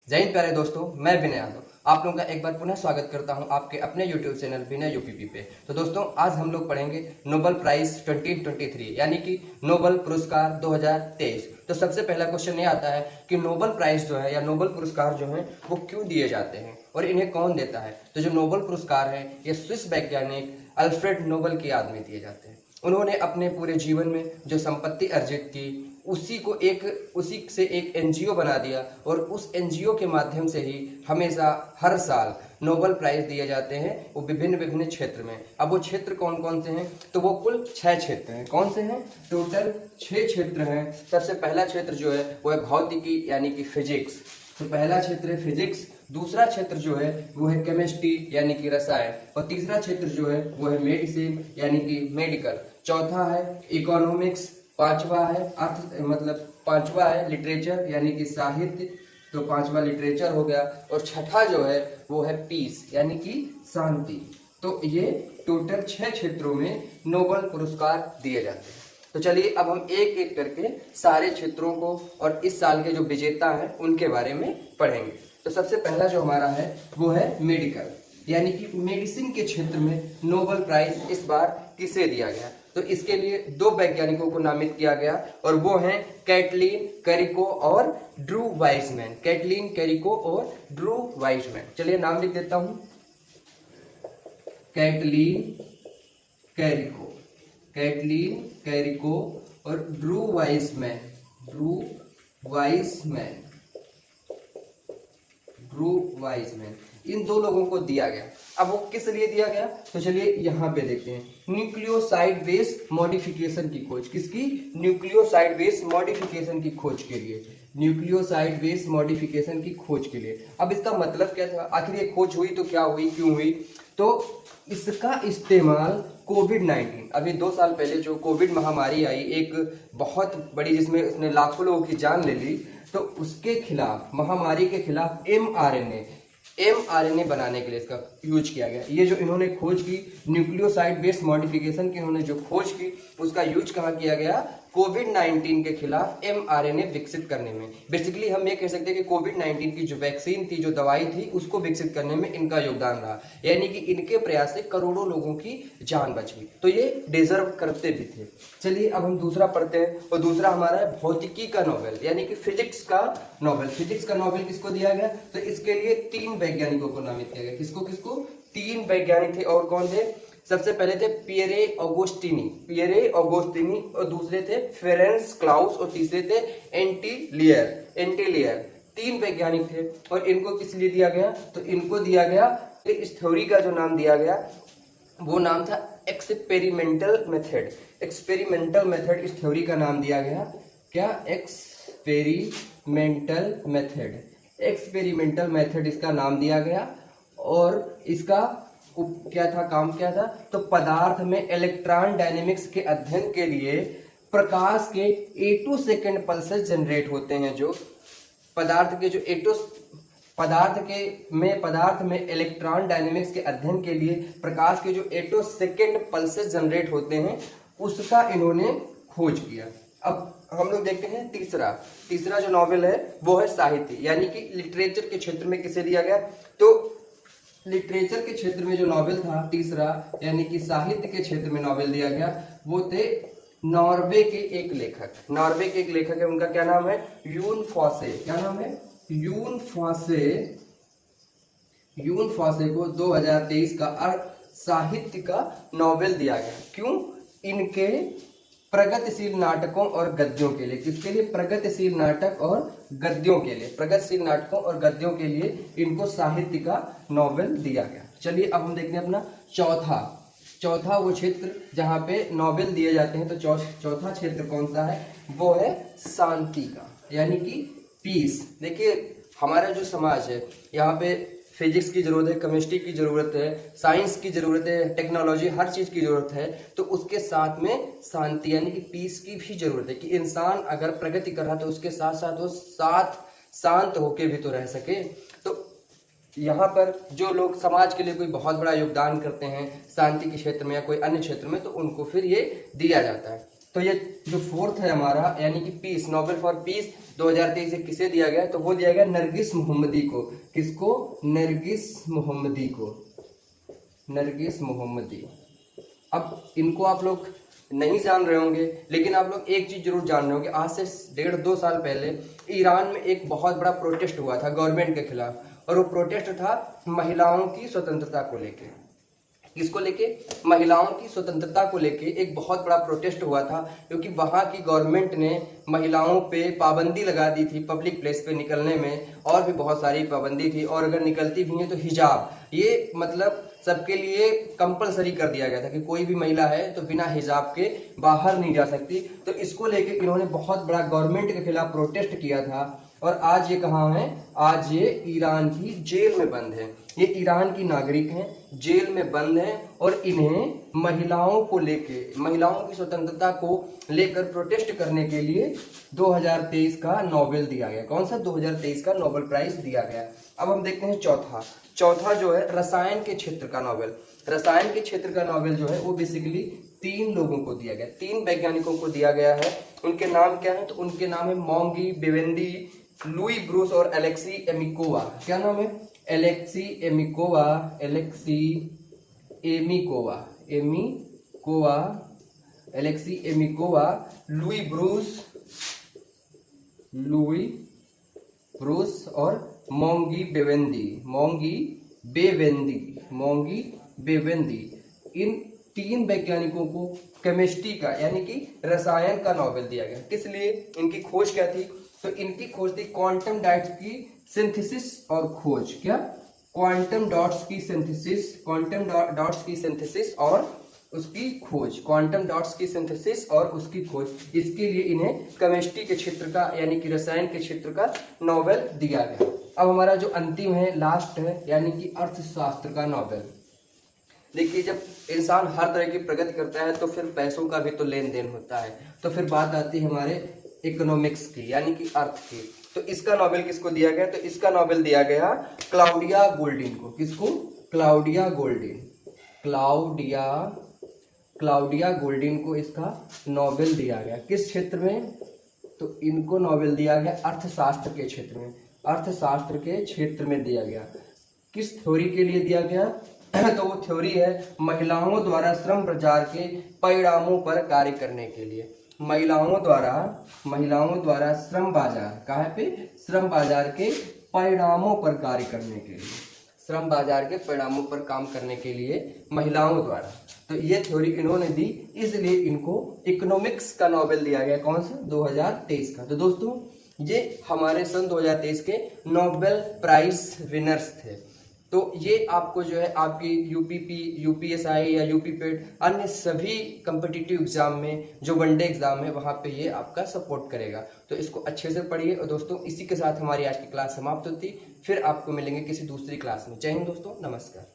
जय हिंद प्यारे दोस्तों, मैं विनय यादव आप लोगों का एक बार पुनः स्वागत करता हूं आपके अपने YouTube चैनल विनय यूपीपी पे। तो दोस्तों, आज हम लोग पढ़ेंगे नोबेल प्राइज 2023 यानी कि नोबेल पुरस्कार 2023। तो सबसे पहला क्वेश्चन ये आता है कि नोबेल प्राइज जो है या नोबेल पुरस्कार जो है वो क्यों दिए जाते हैं और इन्हें कौन देता है। तो जो नोबेल पुरस्कार है ये स्विस वैज्ञानिक अल्फ्रेड नोबेल की याद में दिए जाते हैं। उन्होंने अपने पूरे जीवन में जो संपत्ति अर्जित की उसी से एक एनजीओ बना दिया और उस एनजीओ के माध्यम से ही हमेशा हर साल नोबेल प्राइज दिए जाते हैं, वो विभिन्न विभिन्न क्षेत्र में। अब वो क्षेत्र कौन कौन से हैं, तो वो कुल 6 क्षेत्र हैं। कौन से हैं? टोटल 6 क्षेत्र हैं। सबसे पहला क्षेत्र जो है वो है भौतिकी यानी कि फिजिक्स। तो पहला क्षेत्र है फिजिक्स, दूसरा क्षेत्र जो है वो है केमिस्ट्री यानी कि रसायन, और तीसरा क्षेत्र जो है वो है मेडिसिन यानी कि मेडिकल, चौथा है इकोनॉमिक्स, पांचवा है लिटरेचर यानी कि साहित्य, तो पांचवा लिटरेचर हो गया, और छठा जो है वो है पीस यानी कि शांति। तो ये टोटल 6 क्षेत्रों में नोबेल पुरस्कार दिए जाते हैं। तो चलिए अब हम एक एक करके सारे क्षेत्रों को और इस साल के जो विजेता हैं उनके बारे में पढ़ेंगे। तो सबसे पहला जो हमारा है वो है मेडिकल यानी कि मेडिसिन के क्षेत्र में नोबेल प्राइज इस बार किसे दिया गया। तो इसके लिए 2 वैज्ञानिकों को नामित किया गया और वो हैं कैटलीन कैरिको और ड्रू वाइसमैन। कैटलीन कैरिको और ड्रू वाइसमैन, चलिए नाम लिख देता हूं। कैटलीन कैरिको और ड्रू वाइसमैन, इन 2 लोगों को दिया गया। अब वो किस लिए दिया गया, तो चलिए यहाँ पे देखते हैं। न्यूक्लियोसाइड बेस मॉडिफिकेशन की खोज, किसकी? न्यूक्लियोसाइड बेस मॉडिफिकेशन की खोज के लिए, न्यूक्लियोसाइड बेस मॉडिफिकेशन की खोज के लिए। अब इसका मतलब क्या था, आखिर ये खोज हुई तो क्या हुई, क्यों हुई? तो इसका इस्तेमाल कोविड-19, अभी 2 साल पहले जो कोविड महामारी आई, एक बहुत बड़ी, जिसमें उसने लाखों लोगों की जान ले ली, तो उसके खिलाफ, महामारी के खिलाफ एमआरएनए बनाने के लिए इसका यूज किया गया। ये जो इन्होंने खोज की, न्यूक्लियोसाइड बेस्ड मॉडिफिकेशन की इन्होंने जो खोज की, उसका यूज कहाँ किया गया? कोविड-19 के खिलाफ एमआरएनए विकसित करने में। बेसिकली हम ये कह सकते हैं कि कोविड-19 की जो वैक्सीन थी, जो दवाई थी, उसको विकसित करने में इनका योगदान रहा, यानी कि इनके प्रयास से करोड़ों लोगों की जान बच गई। तो ये डिजर्व करते भी थे। चलिए अब हम दूसरा पढ़ते हैं, और दूसरा हमारा है भौतिकी का नोबेल यानी कि फिजिक्स का नोबेल। फिजिक्स का नोबेल किसको दिया गया? तो इसके लिए 3 वैज्ञानिकों को नामित किया गया। किसको? 3 वैज्ञानिक थे, और कौन थे? सबसे पहले थे पियरे ऑगोस्टिनी, और दूसरे थे फेरेंस क्लाउस, और तीसरे थे एंटीलियर। 3 वैज्ञानिक थे, और इनको किस लिए दिया गया? तो इनको दिया गया, इस थ्योरी का जो नाम दिया गया वो नाम था एक्सपेरिमेंटल मेथड। इस थ्योरी का नाम दिया गया क्या? एक्सपेरिमेंटल मेथड इसका नाम दिया गया। और इसका काम क्या था? तो पदार्थ में इलेक्ट्रॉन डायनेमिक्स के अध्ययन के लिए प्रकाश के 8 सेकेंड पल्सेस जनरेट होते हैं। जो पदार्थ में इलेक्ट्रॉन डायनेमिक्स के अध्ययन के लिए प्रकाश के जो 8 सेकेंड पल्सेस जनरेट होते हैं, उसका इन्होंने खोज किया। अब हम लोग देखते हैं तीसरा जो नोबेल है वो है साहित्य यानी कि लिटरेचर के क्षेत्र में किसे दिया गया? तो लिटरेचर के क्षेत्र में जो नोबेल था तीसरा, यानी कि साहित्य के क्षेत्र में नोबेल दिया गया, वो थे नॉर्वे के एक लेखक है। उनका क्या नाम है? यून फॉसे। क्या नाम है? यून फॉसे को 2023 का अर्थ साहित्य का नोबेल दिया गया। क्यों? इनके प्रगतिशील नाटकों और गद्यों के लिए। किसके लिए? प्रगतिशील नाटकों और गद्यों के लिए इनको साहित्य का नोबेल दिया गया। चलिए अब हम देखते हैं अपना चौथा वो क्षेत्र जहां पे नोबेल दिए जाते हैं। तो चौथा क्षेत्र कौन सा है? वो है शांति का यानी कि पीस। देखिए, हमारा जो समाज है, यहाँ पे फिजिक्स की जरूरत है, केमिस्ट्री की जरूरत है, साइंस की जरूरत है, टेक्नोलॉजी, हर चीज की जरूरत है। तो उसके साथ में शांति यानी कि पीस की भी जरूरत है कि इंसान अगर प्रगति कर रहा है तो उसके साथ साथ वो शांत होके भी तो रह सके। तो यहाँ पर जो लोग समाज के लिए कोई बहुत बड़ा योगदान करते हैं शांति के क्षेत्र में या कोई अन्य क्षेत्र में, तो उनको फिर ये दिया जाता है। तो ये जो फोर्थ है हमारा यानी कि पीस, नोबेल फॉर पीस 2023 से किसे दिया गया, तो वो दिया गया नरगिस मोहम्मदी को। किसको? नरगिस मोहम्मदी को, नरगिस मोहम्मदी। अब इनको आप लोग नहीं जान रहे होंगे, लेकिन आप लोग एक चीज जरूर जान रहे होंगे, आज से 1.5-2 साल पहले ईरान में एक बहुत बड़ा प्रोटेस्ट हुआ था गवर्नमेंट के खिलाफ, और वो प्रोटेस्ट था महिलाओं की स्वतंत्रता को लेके। किसको लेके? महिलाओं की स्वतंत्रता को लेके एक बहुत बड़ा प्रोटेस्ट हुआ था, क्योंकि वहाँ की गवर्नमेंट ने महिलाओं पे पाबंदी लगा दी थी पब्लिक प्लेस पे निकलने में, और भी बहुत सारी पाबंदी थी, और अगर निकलती भी हैं तो हिजाब, ये मतलब सबके लिए कंपलसरी कर दिया गया था कि कोई भी महिला है तो बिना हिजाब के बाहर नहीं जा सकती। तो इसको लेके इन्होंने बहुत बड़ा गवर्नमेंट के खिलाफ प्रोटेस्ट किया था, और आज ये कहाँ है? आज ये ईरान की जेल में बंद है। ये ईरान की नागरिक हैं, जेल में बंद हैं, और इन्हें महिलाओं को लेके, महिलाओं की स्वतंत्रता को लेकर प्रोटेस्ट करने के लिए 2023 का नोबेल दिया गया। कौन सा? 2023 का नोबेल प्राइज दिया गया। अब हम देखते हैं चौथा जो है रसायन के क्षेत्र का नोबेल। रसायन के क्षेत्र का नोबेल जो है वो बेसिकली 3 लोगों को दिया गया, 3 वैज्ञानिकों को दिया गया है। उनके नाम क्या है? तो उनके नाम है मोंगी बेवेंदी, लुई ब्रूस और एलेक्सी एमिकोवा। क्या नाम है? Alexei Emikova, Alexei Emikova, Alexei Emikova, Louis Bruce और मोंगी बेवेंदी। इन 3 वैज्ञानिकों को केमिस्ट्री का यानी कि रसायन का नोबेल दिया गया। किस लिए? इनकी खोज क्या थी? तो इनकी खोज थी क्वांटम डॉट्स की सिंथेसिस और खोज। क्या? क्वांटम डॉट्स की सिंथेसिस, क्वांटम डॉट्स की सिंथेसिस और उसकी खोज, क्वांटम डॉट्स की सिंथेसिस और उसकी खोज। इसके लिए इन्हें केमिस्ट्री के क्षेत्र का यानी कि रसायन के क्षेत्र का नोबेल दिया गया। अब हमारा जो अंतिम है, लास्ट है, यानी कि अर्थशास्त्र का नोबेल। देखिए, जब इंसान हर तरह की प्रगति करता है तो फिर पैसों का भी तो लेन देन होता है, तो फिर बात आती है हमारे इकोनॉमिक्स की यानी कि अर्थ की। तो इसका नोबेल किसको दिया गया? तो इसका नोबेल दिया गया क्लाउडिया गोल्डिन को। किसको? क्लाउडिया गोल्डिन को इसका नोबेल दिया गया। किस क्षेत्र में? तो इनको नोबेल दिया गया अर्थशास्त्र के क्षेत्र में, अर्थशास्त्र के क्षेत्र में दिया गया। किस थ्योरी के लिए दिया गया? तो वो थ्योरी है महिलाओं द्वारा श्रम बाजार के परिणामों पर कार्य करने के लिए। महिलाओं द्वारा श्रम बाजार, कहाँ पे? श्रम बाजार के परिणामों पर कार्य करने के लिए, श्रम बाजार के परिणामों पर काम करने के लिए महिलाओं द्वारा। तो ये थ्योरी इन्होंने दी, इसलिए इनको इकोनॉमिक्स का नोबेल दिया गया। कौन सा? 2023 का। तो दोस्तों, ये हमारे सन 2023 के नोबेल प्राइज विनर्स थे। तो ये आपको जो है आपकी यूपीएसआई या यूपीपेट अन्य सभी कम्पिटिटिव एग्जाम में जो वनडे एग्जाम है वहाँ पे ये आपका सपोर्ट करेगा। तो इसको अच्छे से पढ़िए। और दोस्तों, इसी के साथ हमारी आज की क्लास समाप्त होती, फिर आपको मिलेंगे किसी दूसरी क्लास में। जय हिंद दोस्तों, नमस्कार।